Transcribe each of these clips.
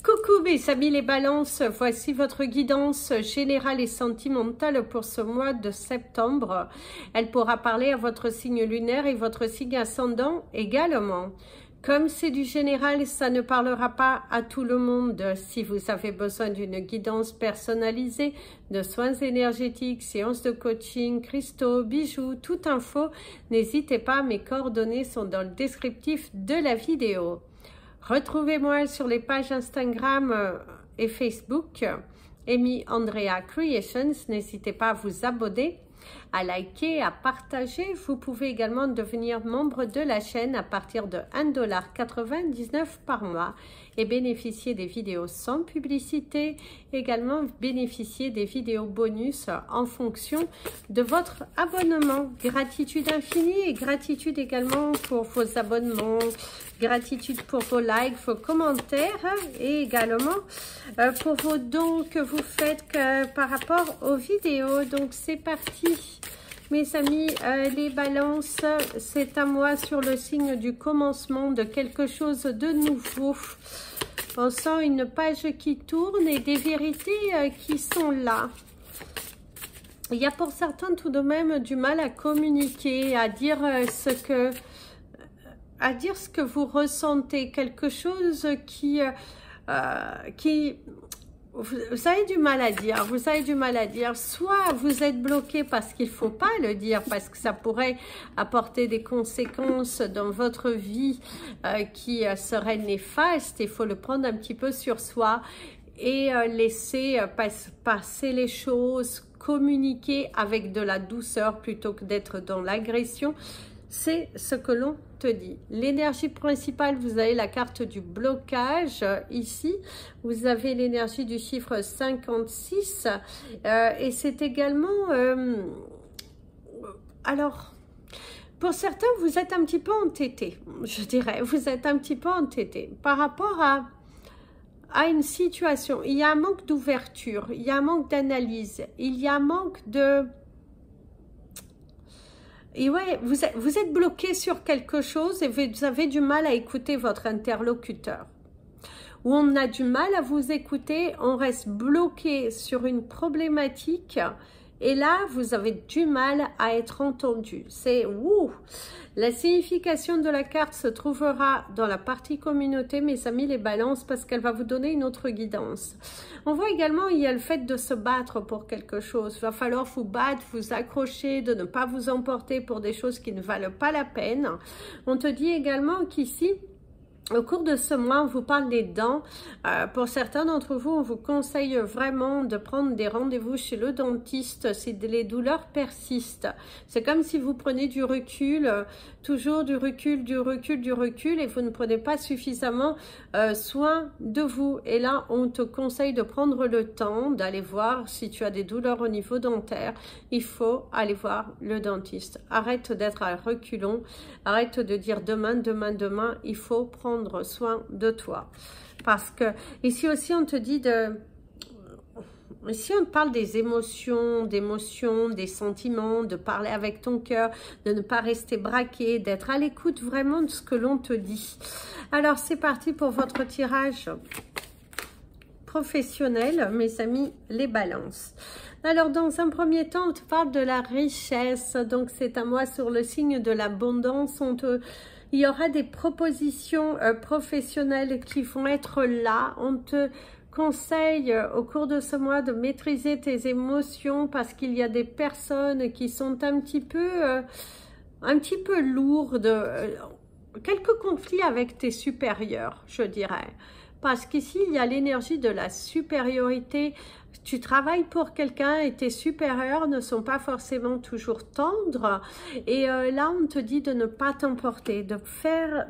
Coucou mes amis les balances, voici votre guidance générale et sentimentale pour ce mois de septembre. Elle pourra parler à votre signe lunaire et votre signe ascendant également. Comme c'est du général, ça ne parlera pas à tout le monde. Si vous avez besoin d'une guidance personnalisée, de soins énergétiques, séances de coaching, cristaux, bijoux, toute info, n'hésitez pas, mes coordonnées sont dans le descriptif de la vidéo. Retrouvez-moi sur les pages Instagram et Facebook, Amy Andrea Creations. N'hésitez pas à vous abonner, à liker, à partager. Vous pouvez également devenir membre de la chaîne à partir de 1,99 $ par mois et bénéficier des vidéos sans publicité. Également bénéficier des vidéos bonus en fonction de votre abonnement. Gratitude infinie et gratitude également pour vos abonnements. Gratitude pour vos likes, vos commentaires et également pour vos dons que vous faites par rapport aux vidéos. Donc c'est parti mes amis, les balances, c'est un mois sur le signe du commencement de quelque chose de nouveau. On sent une page qui tourne et des vérités qui sont là. Il y a pour certains tout de même du mal à communiquer, à dire ce que vous ressentez, quelque chose qui vous avez du mal à dire, soit vous êtes bloqué parce qu'il ne faut pas le dire, parce que ça pourrait apporter des conséquences dans votre vie qui seraient néfastes, il faut le prendre un petit peu sur soi et laisser passer les choses, communiquer avec de la douceur plutôt que d'être dans l'agression. C'est ce que l'on te dit. L'énergie principale, vous avez la carte du blocage ici. Vous avez l'énergie du chiffre 56. Et c'est également... alors, pour certains, vous êtes un petit peu entêté, je dirais. Vous êtes un petit peu entêté par rapport à une situation. Il y a un manque d'ouverture, il y a un manque d'analyse, il y a un manque de... Et ouais, vous êtes bloqué sur quelque chose et vous avez du mal à écouter votre interlocuteur. Ou on a du mal à vous écouter, on reste bloqué sur une problématique et là, vous avez du mal à être entendu. C'est ouh. La signification de la carte se trouvera dans la partie communauté, mes amis les balances, parce qu'elle va vous donner une autre guidance. On voit également, il y a le fait de se battre pour quelque chose. Il va falloir vous battre, vous accrocher, de ne pas vous emporter pour des choses qui ne valent pas la peine. On te dit également qu'ici, au cours de ce mois, on vous parle des dents. Pour certains d'entre vous, on vous conseille vraiment de prendre des rendez-vous chez le dentiste si les douleurs persistent. C'est comme si vous prenez du recul, toujours du recul, et vous ne prenez pas suffisamment soin de vous. Et là, on te conseille de prendre le temps d'aller voir si tu as des douleurs au niveau dentaire. Il faut aller voir le dentiste. Arrête d'être à reculons, arrête de dire demain, demain, demain. Il faut prendre soin de toi, parce que ici aussi on te dit ici on te parle des émotions, des sentiments, de parler avec ton cœur, de ne pas rester braqué, d'être à l'écoute vraiment de ce que l'on te dit. Alors c'est parti pour votre tirage professionnel, mes amis les balances. Alors dans un premier temps on te parle de la richesse, donc c'est un mois sur le signe de l'abondance. Il y aura des propositions professionnelles qui vont être là. On te conseille au cours de ce mois de maîtriser tes émotions parce qu'il y a des personnes qui sont un petit peu lourdes. Quelques conflits avec tes supérieurs, je dirais. Parce qu'ici, il y a l'énergie de la supériorité. Tu travailles pour quelqu'un et tes supérieurs ne sont pas forcément toujours tendres. Et là, on te dit de ne pas t'emporter, de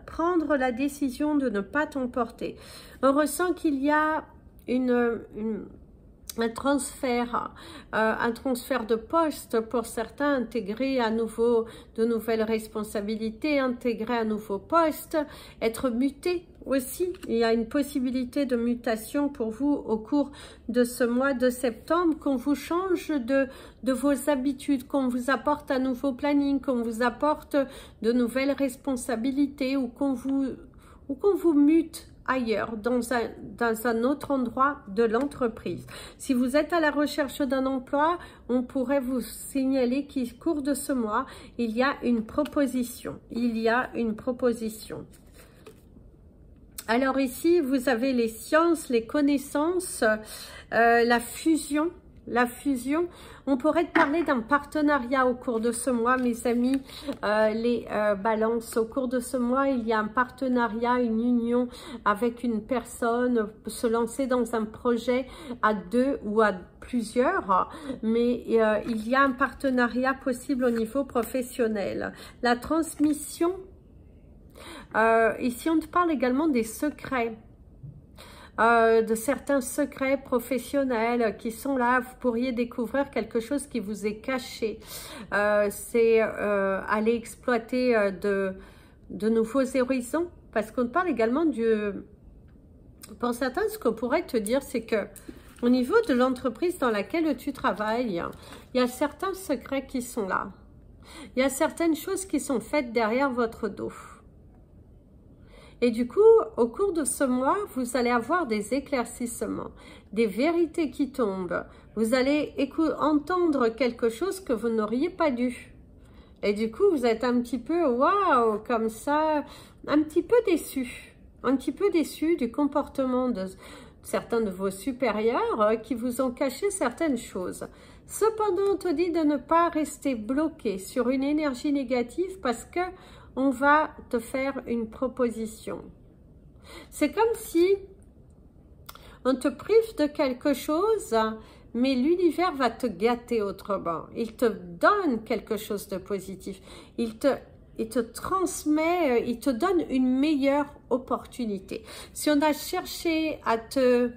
prendre la décision de ne pas t'emporter. On ressent qu'il y a un transfert de poste pour certains, intégrer à nouveau de nouvelles responsabilités, intégrer un nouveau poste, être muté aussi. Il y a une possibilité de mutation pour vous au cours de ce mois de septembre, qu'on vous change de vos habitudes, qu'on vous apporte un nouveau planning, qu'on vous apporte de nouvelles responsabilités ou qu'on vous mute ailleurs, dans un autre endroit de l'entreprise. Si vous êtes à la recherche d'un emploi, on pourrait vous signaler qu'au cours de ce mois, il y a une proposition. Il y a une proposition. Alors ici, vous avez les sciences, les connaissances, la fusion. La fusion, on pourrait parler d'un partenariat au cours de ce mois, mes amis, les balances. Au cours de ce mois, il y a un partenariat, une union avec une personne, se lancer dans un projet à deux ou à plusieurs, mais il y a un partenariat possible au niveau professionnel. La transmission, ici on te parle également des secrets. De certains secrets professionnels qui sont là, vous pourriez découvrir quelque chose qui vous est caché. C'est aller exploiter de nouveaux horizons, parce qu'on parle également pour certains, ce qu'on pourrait te dire, c'est que au niveau de l'entreprise dans laquelle tu travailles, il y a certains secrets qui sont là. Il y a certaines choses qui sont faites derrière votre dos. Et du coup, au cours de ce mois, vous allez avoir des éclaircissements, des vérités qui tombent. Vous allez entendre quelque chose que vous n'auriez pas dû. Et du coup, vous êtes un petit peu, waouh, comme ça, un petit peu déçu. Un petit peu déçu du comportement de certains de vos supérieurs qui vous ont caché certaines choses. Cependant, on te dit de ne pas rester bloqué sur une énergie négative parce que on va te faire une proposition. C'est comme si on te prive de quelque chose, mais l'univers va te gâter autrement. Il te donne quelque chose de positif. Il te transmet, il te donne une meilleure opportunité. Si on a cherché à te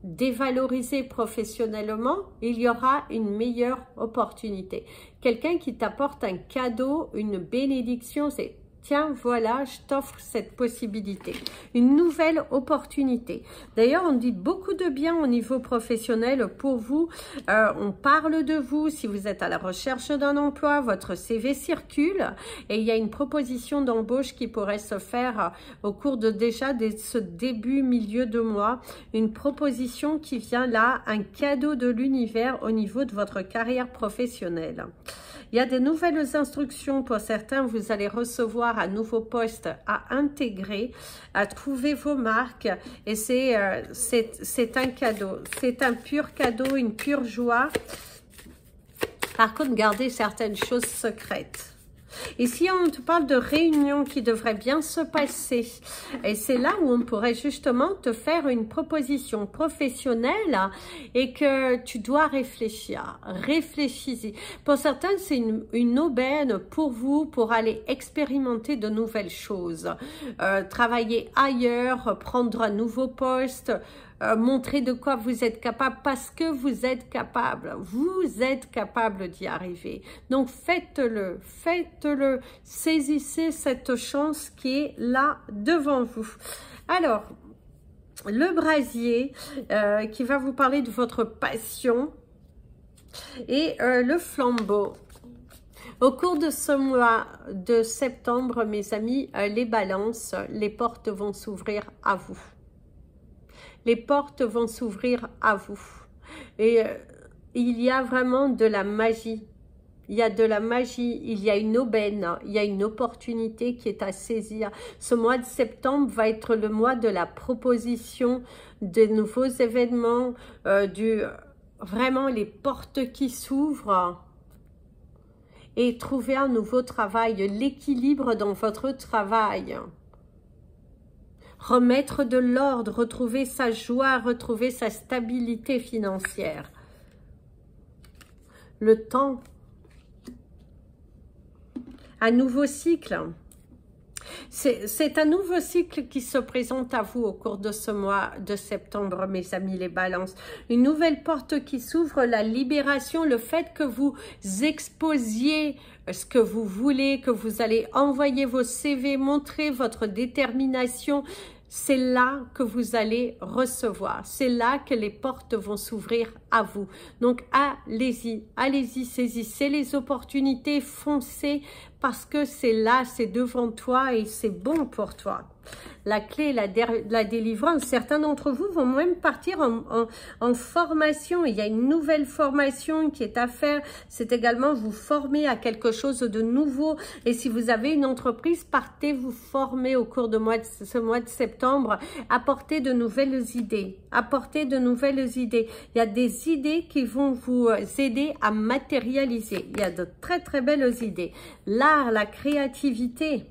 dévaloriser professionnellement, il y aura une meilleure opportunité. Quelqu'un qui t'apporte un cadeau, une bénédiction, c'est tiens, voilà, je t'offre cette possibilité. Une nouvelle opportunité. D'ailleurs, on dit beaucoup de bien au niveau professionnel pour vous. On parle de vous. Si vous êtes à la recherche d'un emploi, votre CV circule et il y a une proposition d'embauche qui pourrait se faire au cours de ce début, milieu de mois. Une proposition qui vient là, un cadeau de l'univers au niveau de votre carrière professionnelle. Il y a de nouvelles instructions pour certains. Vous allez recevoir un nouveau poste à intégrer, à trouver vos marques. Et c'est un cadeau. C'est un pur cadeau, une pure joie. Par contre, gardez certaines choses secrètes. Ici, on te parle de réunions qui devraient bien se passer. Et c'est là où on pourrait justement te faire une proposition professionnelle et que tu dois réfléchir. Réfléchis-y. Pour certains, c'est une aubaine pour vous pour aller expérimenter de nouvelles choses. Travailler ailleurs, prendre un nouveau poste, montrer de quoi vous êtes capable parce que vous êtes capable. Vous êtes capable d'y arriver. Donc faites-le, faites-le. Saisissez cette chance qui est là devant vous. Alors, le brasier qui va vous parler de votre passion et le flambeau. Au cours de ce mois de septembre, mes amis, les balances, les portes vont s'ouvrir à vous. Les portes vont s'ouvrir à vous. Et il y a vraiment de la magie. Il y a de la magie, il y a une aubaine, il y a une opportunité qui est à saisir. Ce mois de septembre va être le mois de la proposition de nouveaux événements, vraiment les portes qui s'ouvrent. Et trouver un nouveau travail, l'équilibre dans votre travail. Remettre de l'ordre, retrouver sa joie, retrouver sa stabilité financière. Le temps. Un nouveau cycle. C'est un nouveau cycle qui se présente à vous au cours de ce mois de septembre, mes amis les balances. Une nouvelle porte qui s'ouvre, la libération, le fait que vous exposiez ce que vous voulez, que vous allez envoyer vos CV, montrer votre détermination. C'est là que vous allez recevoir. C'est là que les portes vont s'ouvrir à vous. Donc, allez-y, allez-y, saisissez les opportunités, foncez, parce que c'est là, c'est devant toi et c'est bon pour toi. La clé, la délivrance, certains d'entre vous vont même partir en formation. Il y a une nouvelle formation qui est à faire. C'est également vous former à quelque chose de nouveau. Et si vous avez une entreprise, partez vous former au cours de ce mois de septembre. Apportez de nouvelles idées. Apportez de nouvelles idées. Il y a des idées qui vont vous aider à matérialiser. Il y a de très très belles idées. L'art, la créativité.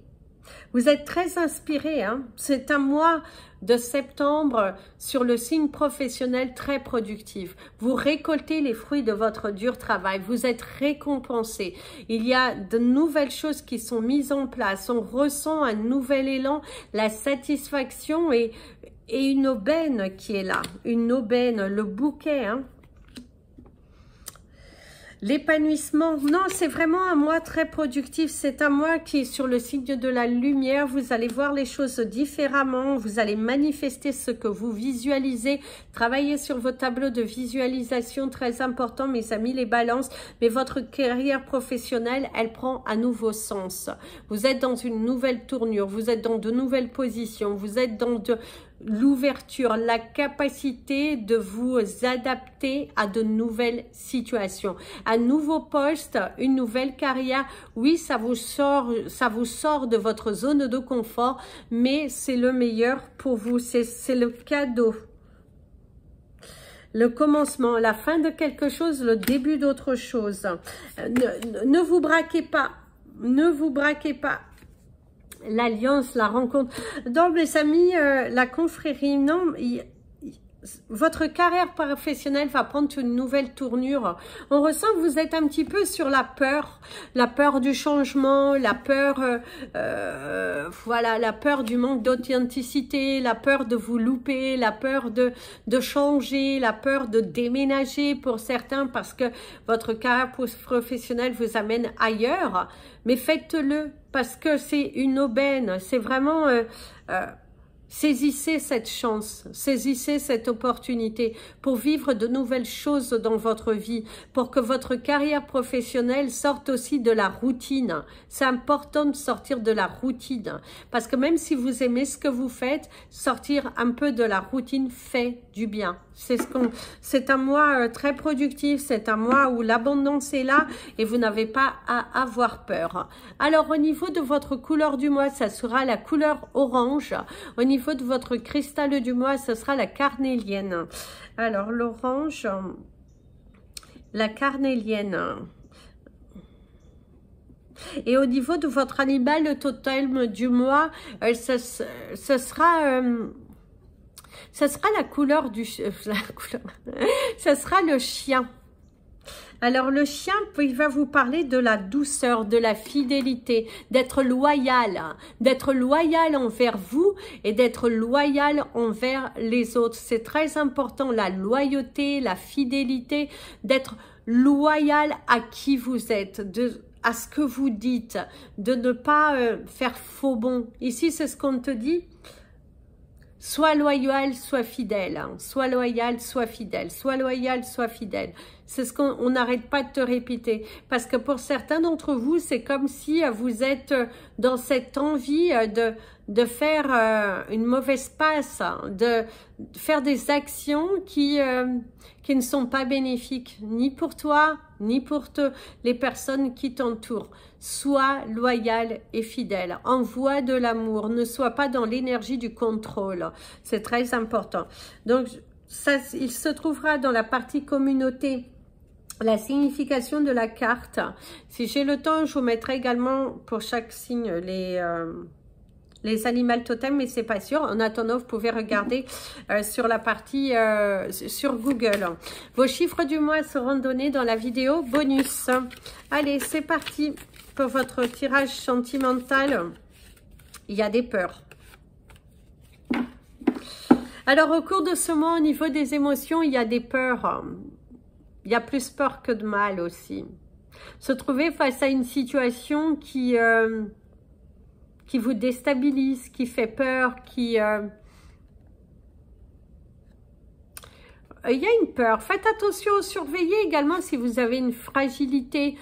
Vous êtes très inspiré, hein? C'est un mois de septembre sur le signe professionnel très productif. Vous récoltez les fruits de votre dur travail. Vous êtes récompensé. Il y a de nouvelles choses qui sont mises en place. On ressent un nouvel élan, la satisfaction et une aubaine qui est là. Une aubaine, le bouquet, hein? L'épanouissement, non, c'est vraiment un mois très productif. C'est un mois qui est sur le signe de la lumière. Vous allez voir les choses différemment. Vous allez manifester ce que vous visualisez. Travaillez sur vos tableaux de visualisation, très important, mes amis, les balances. Mais votre carrière professionnelle, elle prend un nouveau sens. Vous êtes dans une nouvelle tournure. Vous êtes dans de nouvelles positions. Vous êtes dans l'ouverture, la capacité de vous adapter à de nouvelles situations. Un nouveau poste, une nouvelle carrière, oui, ça vous sort de votre zone de confort, mais c'est le meilleur pour vous, c'est le cadeau. Le commencement, la fin de quelque chose, le début d'autre chose. Ne vous braquez pas, ne vous braquez pas. L'alliance, la rencontre. Donc, mes amis, la confrérie, non, votre carrière professionnelle va prendre une nouvelle tournure. On ressent que vous êtes un petit peu sur la peur du changement, la peur, voilà, la peur du manque d'authenticité, la peur de vous louper, la peur de changer, la peur de déménager pour certains parce que votre carrière professionnelle vous amène ailleurs. Mais faites-le parce que c'est une aubaine, c'est vraiment... saisissez cette chance, saisissez cette opportunité pour vivre de nouvelles choses dans votre vie, pour que votre carrière professionnelle sorte aussi de la routine. C'est important de sortir de la routine, parce que même si vous aimez ce que vous faites, sortir un peu de la routine fait du bien. C'est un mois très productif, c'est un mois où l'abondance est là et vous n'avez pas à avoir peur. Alors au niveau de votre couleur du mois, ça sera la couleur orange. Au niveau de votre cristal du mois, ce sera la carnélienne. Alors l'orange, la carnélienne. Et au niveau de votre animal totem du mois, ce sera la couleur du... ce sera le chien. Alors le chien, il va vous parler de la douceur, de la fidélité, d'être loyal envers vous et d'être loyal envers les autres. C'est très important, la loyauté, la fidélité, d'être loyal à qui vous êtes, à ce que vous dites, de ne pas faire faux bond. Ici, c'est ce qu'on te dit. Sois loyal, sois fidèle. Hein. Sois loyal, sois fidèle. Sois loyal, sois fidèle. C'est ce qu'on n'arrête pas de te répéter. Parce que pour certains d'entre vous, c'est comme si vous êtes dans cette envie de faire une mauvaise passe, de faire des actions qui ne sont pas bénéfiques, ni pour toi, ni pour les personnes qui t'entourent. Sois loyal et fidèle. Envoie de l'amour. Ne sois pas dans l'énergie du contrôle. C'est très important. Donc, ça, il se trouvera dans la partie communauté la signification de la carte. Si j'ai le temps, je vous mettrai également pour chaque signe les animaux totems, mais c'est pas sûr. En attendant, vous pouvez regarder sur la partie sur Google. Vos chiffres du mois seront donnés dans la vidéo bonus. Allez, c'est parti pour votre tirage sentimental. Il y a des peurs. Alors, au cours de ce mois, au niveau des émotions, il y a des peurs. Il y a plus peur que de mal aussi. Se trouver face à une situation qui vous déstabilise, qui fait peur, il y a une peur. Faites attention, surveillez également si vous avez une fragilité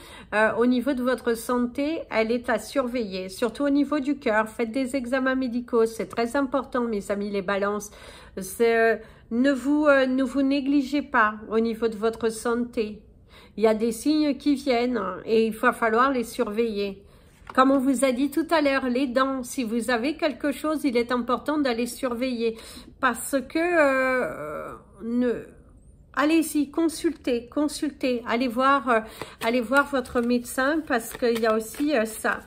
au niveau de votre santé, elle est à surveiller, surtout au niveau du cœur. Faites des examens médicaux, c'est très important mes amis les balances. Ne vous négligez pas au niveau de votre santé. Il y a des signes qui viennent et il va falloir les surveiller. Comme on vous a dit tout à l'heure, les dents, si vous avez quelque chose, il est important d'aller surveiller. Parce que, allez-y, consultez, allez voir votre médecin parce qu'il y a aussi ça.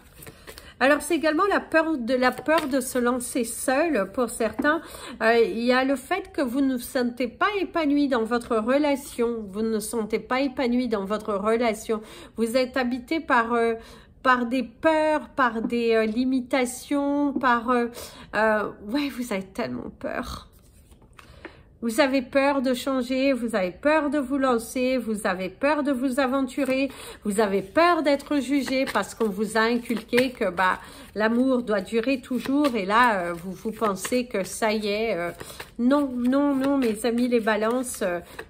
Alors, c'est également la peur de se lancer seul pour certains. Il y a le fait que vous ne vous sentez pas épanoui dans votre relation. Vous ne vous sentez pas épanoui dans votre relation. Vous êtes habité par des peurs, par des limitations, ouais, vous avez tellement peur. Vous avez peur de changer, vous avez peur de vous lancer, vous avez peur de vous aventurer, vous avez peur d'être jugé parce qu'on vous a inculqué que l'amour doit durer toujours et là, vous pensez que ça y est. Non, mes amis les balances,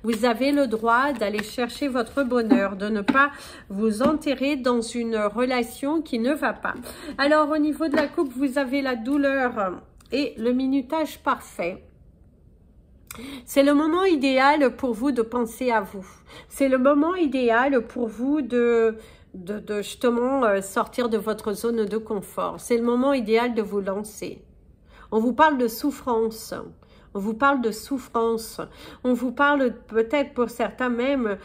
vous avez le droit d'aller chercher votre bonheur, de ne pas vous enterrer dans une relation qui ne va pas. Alors, au niveau de la coupe, vous avez la douleur et le minutage parfait. C'est le moment idéal pour vous de penser à vous. C'est le moment idéal pour vous de justement sortir de votre zone de confort. C'est le moment idéal de vous lancer. On vous parle de souffrance. On vous parle de souffrance. On vous parle peut-être pour certains même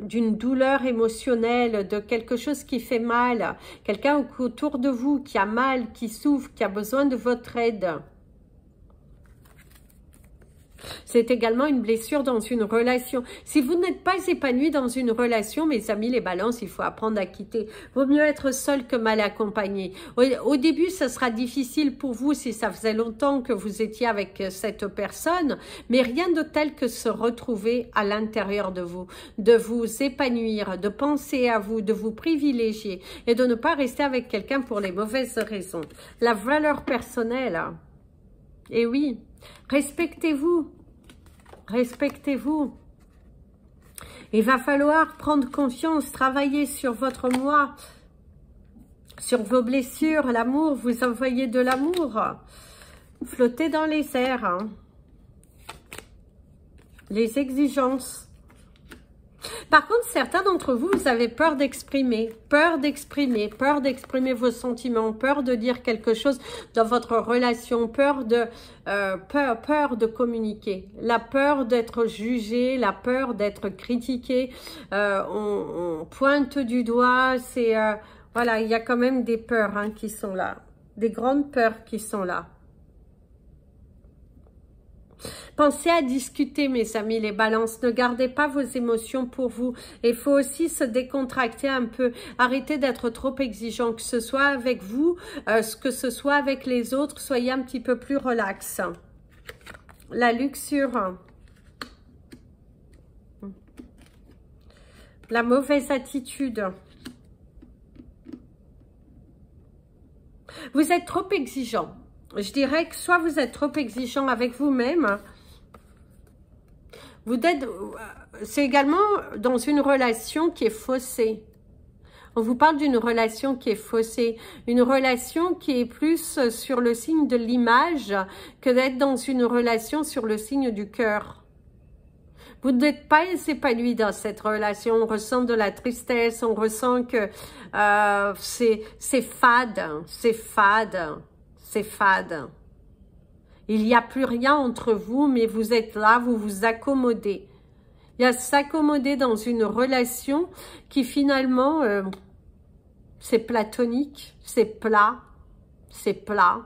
d'une douleur émotionnelle, de quelque chose qui fait mal. Quelqu'un autour de vous qui a mal, qui souffre, qui a besoin de votre aide. C'est également une blessure dans une relation. Si vous n'êtes pas épanoui dans une relation, mes amis les balances, il faut apprendre à quitter. Vaut mieux être seul que mal accompagné. Au début, ce sera difficile pour vous si ça faisait longtemps que vous étiez avec cette personne, mais rien de tel que se retrouver à l'intérieur de vous épanouir, de penser à vous, de vous privilégier et de ne pas rester avec quelqu'un pour les mauvaises raisons. La valeur personnelle, et oui, respectez-vous. Respectez-vous. Il va falloir prendre confiance, travailler sur votre moi, sur vos blessures, l'amour, vous envoyez de l'amour. Flottez dans les airs. Hein. Les exigences. Par contre, certains d'entre vous, vous avez peur d'exprimer vos sentiments, peur de dire quelque chose dans votre relation, peur de communiquer, la peur d'être jugé, la peur d'être critiqué. On pointe du doigt, voilà, il y a quand même des peurs hein, qui sont là, des grandes peurs qui sont là. Pensez à discuter, mes amis, les balances. Ne gardez pas vos émotions pour vous. Il faut aussi se décontracter un peu. Arrêtez d'être trop exigeant, que ce soit avec vous, que ce soit avec les autres. Soyez un petit peu plus relax. La luxure. La mauvaise attitude. Vous êtes trop exigeant. Je dirais que soit vous êtes trop exigeant avec vous-même, c'est également dans une relation qui est faussée. On vous parle d'une relation qui est faussée, une relation qui est plus sur le signe de l'image que d'être dans une relation sur le signe du cœur. Vous n'êtes pas épanoui dans cette relation, on ressent de la tristesse, on ressent que c'est fade, c'est fade. C'est fade. Il n'y a plus rien entre vous, mais vous êtes là, vous vous accommodez. Il y a s'accommoder dans une relation qui finalement, c'est platonique, c'est plat, c'est plat.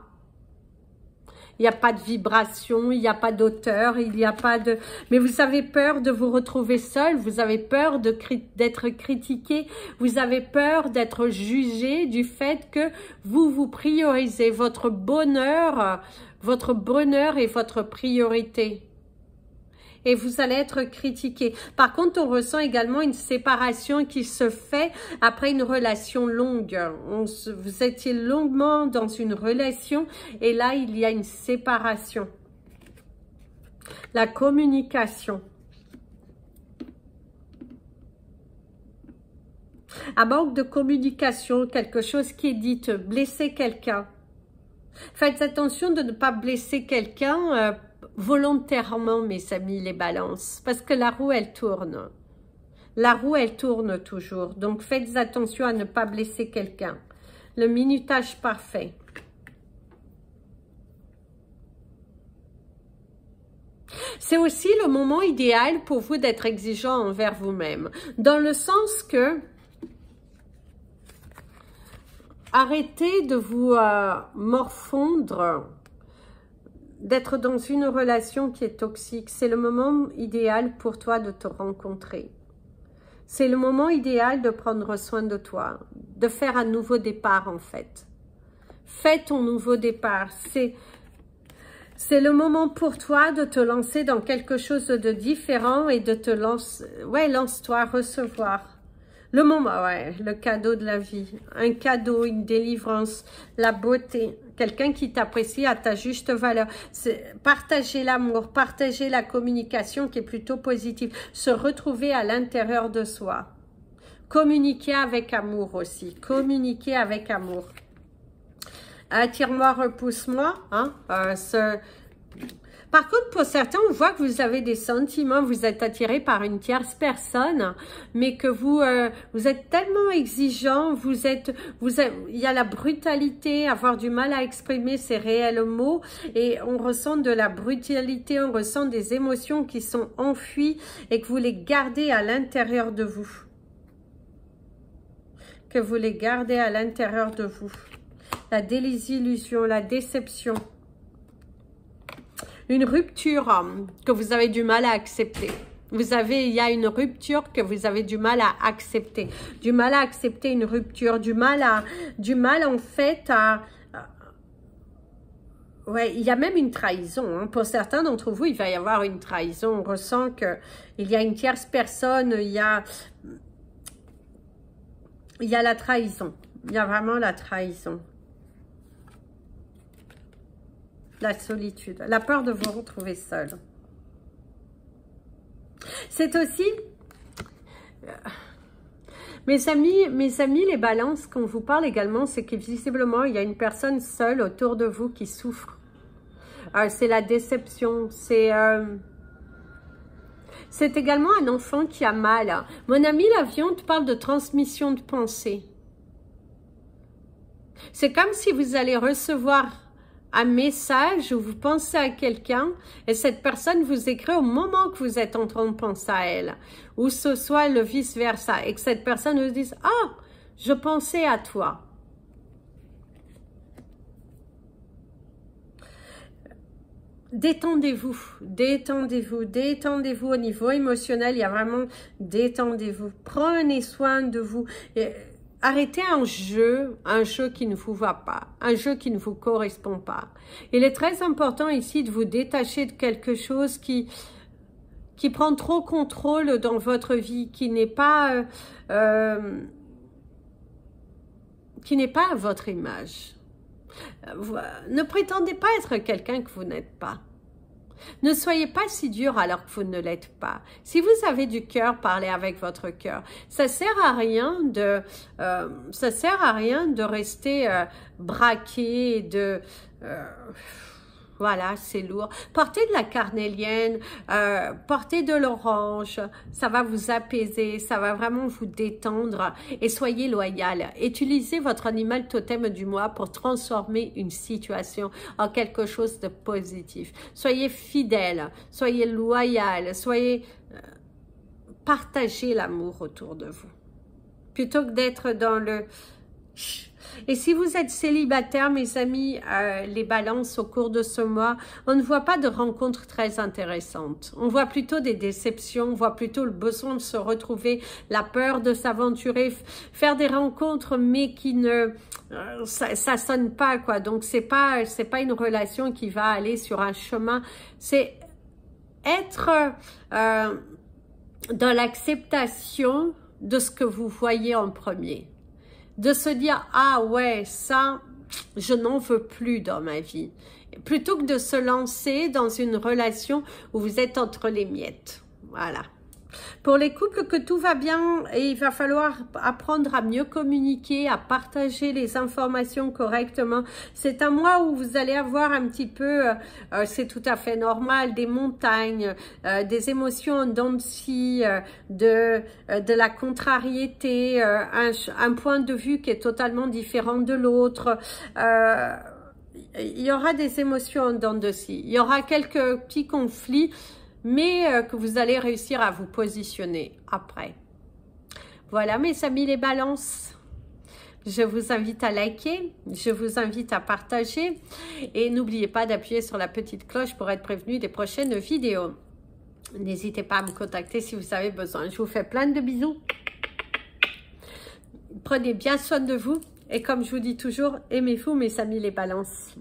Il n'y a pas de vibration, il n'y a pas d'auteur, il n'y a pas de... Mais vous avez peur de vous retrouver seul, vous avez peur d'être critiqué, vous avez peur d'être jugé du fait que vous priorisez votre bonheur est votre priorité. Et vous allez être critiqué. Par contre, on ressent également une séparation qui se fait après une relation longue. Vous étiez longuement dans une relation et là, il y a une séparation. La communication. Un manque de communication, quelque chose qui est dit, blesser quelqu'un. Faites attention de ne pas blesser quelqu'un volontairement, mes amis, les balances, parce que la roue, elle tourne. La roue, elle tourne toujours. Donc, faites attention à ne pas blesser quelqu'un. Le minutage parfait. C'est aussi le moment idéal pour vous d'être exigeant envers vous-même. Dans le sens que arrêtez de vous morfondre, d'être dans une relation qui est toxique. C'est le moment idéal pour toi de te rencontrer. C'est le moment idéal de prendre soin de toi, de faire un nouveau départ en fait. Fais ton nouveau départ. C'est le moment pour toi de te lancer dans quelque chose de différent et de te lancer. Ouais, lance-toi, recevoir. Le moment, ouais, le cadeau de la vie. Un cadeau, une délivrance, la beauté. Quelqu'un qui t'apprécie à ta juste valeur. Partager l'amour, partager la communication qui est plutôt positive. Se retrouver à l'intérieur de soi. Communiquer avec amour aussi. Communiquer avec amour. Attire-moi, repousse-moi. Hein, Par contre, pour certains, on voit que vous avez des sentiments, vous êtes attiré par une tierce personne, mais que vous êtes tellement exigeant, il y a la brutalité, avoir du mal à exprimer ses réels mots, et on ressent de la brutalité, on ressent des émotions qui sont enfuies et que vous les gardez à l'intérieur de vous. Que vous les gardez à l'intérieur de vous. La désillusion, la déception. Une rupture que vous avez du mal à accepter. Il y a une rupture que vous avez du mal à accepter. Du mal à accepter une rupture. Du mal en fait à... Ouais, il y a même une trahison. Hein. Pour certains d'entre vous, il va y avoir une trahison. On ressent qu'il y a une tierce personne, il y a la trahison. Il y a vraiment la trahison. La solitude, la peur de vous retrouver seul. C'est aussi, mes amis, les balances, qu'on vous parle également, c'est que visiblement, il y a une personne seule autour de vous qui souffre. C'est la déception, c'est également un enfant qui a mal. Mon ami l'avion te parle de transmission de pensée. C'est comme si vous allez recevoir un message où vous pensez à quelqu'un et cette personne vous écrit au moment que vous êtes en train de penser à elle, ou ce soit le vice-versa, et que cette personne vous dise « Ah, je pensais à toi ». Détendez-vous, détendez-vous, détendez-vous au niveau émotionnel, il y a vraiment détendez-vous, prenez soin de vous. Arrêtez un jeu qui ne vous va pas, un jeu qui ne vous correspond pas. Il est très important ici de vous détacher de quelque chose qui prend trop contrôle dans votre vie, qui n'est pas à votre image. Ne prétendez pas être quelqu'un que vous n'êtes pas. Ne soyez pas si dur alors que vous ne l'êtes pas. Si vous avez du cœur, parlez avec votre cœur. Ça sert à rien de rester braqué, voilà, c'est lourd. Portez de la carnélienne, portez de l'orange, ça va vous apaiser, ça va vraiment vous détendre et soyez loyal. Utilisez votre animal totem du mois pour transformer une situation en quelque chose de positif. Soyez fidèle, soyez loyal, partagez l'amour autour de vous. Plutôt que d'être dans le... Et si vous êtes célibataire, mes amis, les balances au cours de ce mois, on ne voit pas de rencontres très intéressantes. On voit plutôt des déceptions, on voit plutôt le besoin de se retrouver, la peur de s'aventurer, faire des rencontres, mais qui ne... ça sonne pas, quoi. Donc, c'est pas une relation qui va aller sur un chemin. C'est être dans l'acceptation de ce que vous voyez en premier. De se dire, ah ouais, ça, je n'en veux plus dans ma vie. Plutôt que de se lancer dans une relation où vous êtes entre les miettes. Voilà. Pour les couples que tout va bien, et il va falloir apprendre à mieux communiquer, à partager les informations correctement. C'est un mois où vous allez avoir un petit peu, c'est tout à fait normal, des montagnes, des émotions en dents de scie, de la contrariété, un point de vue qui est totalement différent de l'autre. Il y aura des émotions en dents de scie. Il y aura quelques petits conflits, mais que vous allez réussir à vous positionner après. Voilà mes amis les balances. Je vous invite à liker, je vous invite à partager et n'oubliez pas d'appuyer sur la petite cloche pour être prévenu des prochaines vidéos. N'hésitez pas à me contacter si vous avez besoin. Je vous fais plein de bisous. Prenez bien soin de vous et comme je vous dis toujours, aimez-vous mes amis les balances.